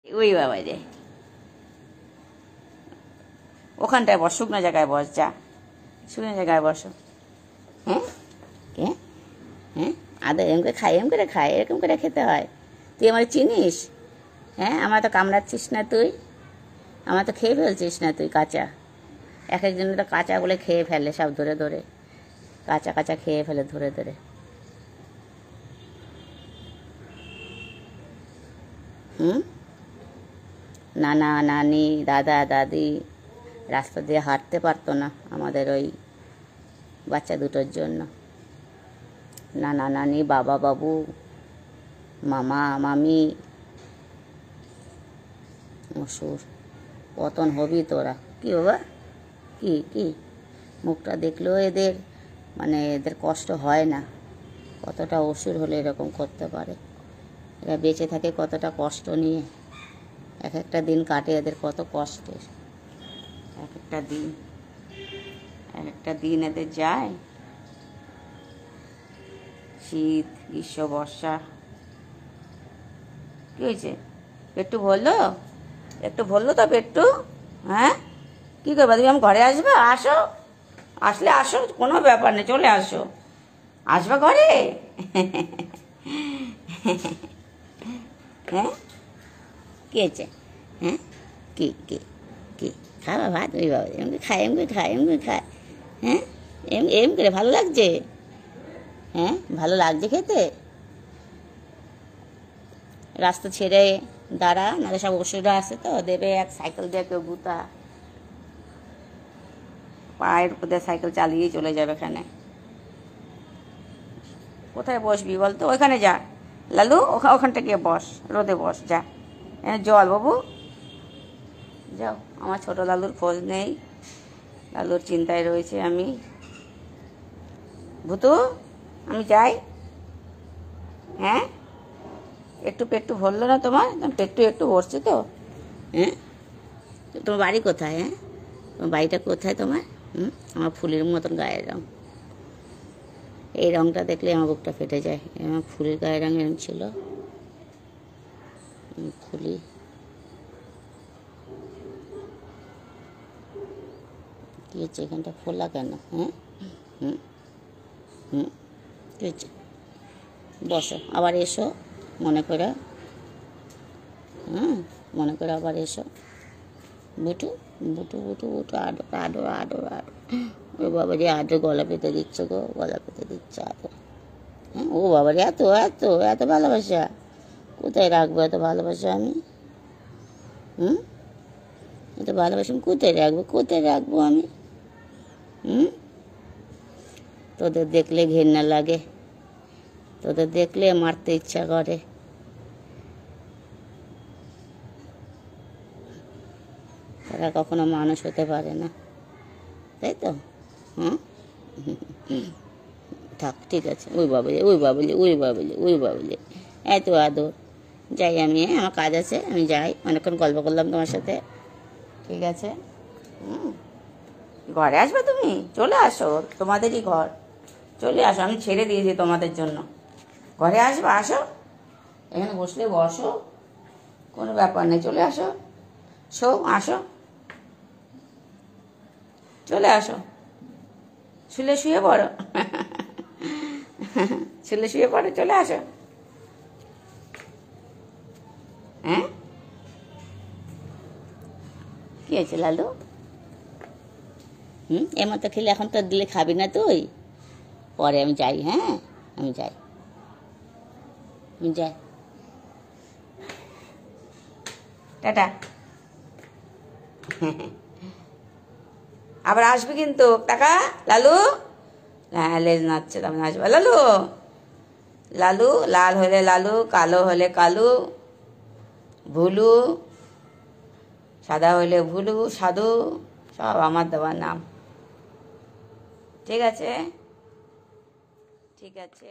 ওই বাবা রে, ওখানটায় বস, শুকনো জায়গায় বস, যা শুকনো জায়গায় বসো। হ্যাঁ হ্যাঁ হ্যাঁ, আদা এরকম করে খাই, এরকম করে খাই, এরকম করে খেতে হয়। তুই আমার চিনিস? হ্যাঁ, আমার তো কামড়াচ্ছিস না তুই, আমার তো খেয়ে ফেলছিস না তুই কাঁচা। এক একজন তো কাঁচা বলে খেয়ে ফেলে সব ধরে ধরে, কাঁচা কাঁচা খেয়ে ফেলে ধরে ধরে। হুম, নানা নানি দাদা দাদি রাস্তা দিয়ে হাঁটতে পারতো না আমাদের ওই বাচ্চা দুটোর জন্য। নানা নানি বাবা বাবু মামা মামি অসুর, পতন হবি তোরা। কি বাবা, কি কি মুখটা দেখলেও এদের মানে এদের কষ্ট হয় না, কতটা অসুর হলে এরকম করতে পারে। এরা বেঁচে থাকে কতটা কষ্ট নিয়ে, এক একটা দিন কাটে এদের কত কষ্টের, এক একটা দিন এক একটা দিন এদের যায়। শীত গ্রীষ্ম বর্ষা। কী হয়েছে, পেট্টু বললো? একটু বললো তো পেট্টু? হ্যাঁ, কী করবা তুমি? আমি ঘরে আসবা? আসো, আসলে আসো, কোনো ব্যাপার নেই, চলে আসো, আসবা ঘরে। হ্যাঁ, কী হয়েছে? হ্যাঁ, কি কি কি খাবা ভাত? ওই বাবা এমনি খায়, এমনি খায়, এমনি খায়। হ্যাঁ, এম করে ভালো লাগছে? হ্যাঁ, ভালো লাগছে খেতে? রাস্তা ছেড়ে দাঁড়া, নাহলে সব ওষুধরা আসে তো দেবে এক সাইকেল দিয়ে কেউ গুতা, পায়ের উপর দিয়ে সাইকেল চালিয়েই চলে যাবে। এখানে কোথায় বসবি বলতো? ওইখানে যা লালু, ওখানটা গিয়ে বস, রোদে বস, যা। জল বাবু, যাও। আমার ছোট লালুর খোঁজ নেই, লালুর চিন্তায় রয়েছে আমি। ভূতু, আমি যাই। হ্যাঁ, একটু পেট্টু ভরলো না তোমার? পেট্টু একটু ভরছে তো? হ্যাঁ, তোমার বাড়ি কোথায়? হ্যাঁ, তোমার বাড়িটা কোথায় তোমার? আমার ফুলের মতন গায়ের রঙ, এই রঙটা দেখলে আমার বুকটা ফেটে যায়। আমার ফুলের গায়ের রঙ এরকম ছিল, ফুলি। কী হচ্ছে এখানটা ফোলা কেন? হ্যাঁ, হুম হুম, কী হচ্ছে? বসো, আবার এসো মনে করে। মনে করে আবার এসো। বুটু বুটু বুটু বুটু, আডো আডো আডো আডো। ও বাবা রে, আডো গলা পেতে দিচ্ছে গো, গলা পেতে দিচ্ছে আদো। হ্যাঁ, ও বাবা রে, এত এত এত ভালোবাসা কোথায় রাখবো? এত ভালোবাসা আমি, এত ভালোবাসা আমি কোথায় রাখবো? কোথায় রাখবো আমি? তোদের দেখলে ঘেন্না লাগে, তোদের দেখলে মারতে ইচ্ছা করে। তারা কখনো মানুষ হতে পারে না, তাই তো? থাক, ঠিক আছে। ওই বাবুলে ওই বাবুলে ওই বাবুলে ওই বাবুলে, এত আদর। যাই আমি, আমার কাজ আছে, আমি যাই। অনেকক্ষণ গল্প করলাম তোমার সাথে, ঠিক আছে? ঘরে আসবে তুমি? চলে আসো, তোমাদেরই ঘর, চলে আসো, আমি ছেড়ে দিয়েছি তোমাদের জন্য। ঘরে আসবে, আসো, এখানে বসলে বসো, কোনো ব্যাপার নেই, চলে আসো। শো, আসো, চলে আসো, শুলে শুয়ে পড়ো। শুলে শুয়ে পড়ো, চলে আসো। হ্যাঁ, কি হয়েছে লালু? এর মতো খেলে এখন তো দিলে খাবি না তুই, পরে আমি যাই। হ্যাঁ, আমি যাই, আমি যাই, টাটা। আবার আসবি কিন্তু, টাকা লালু। হ্যাঁ, লেজ নাচছে, তখন আসবে লালু। লালু, লাল হলে লালু, কালো হলে কালু, ভুলু, সাদা হলে ভুলু, সাধু, সব আমার দেওয়ার নাম। ঠিক আছে, ঠিক আছে।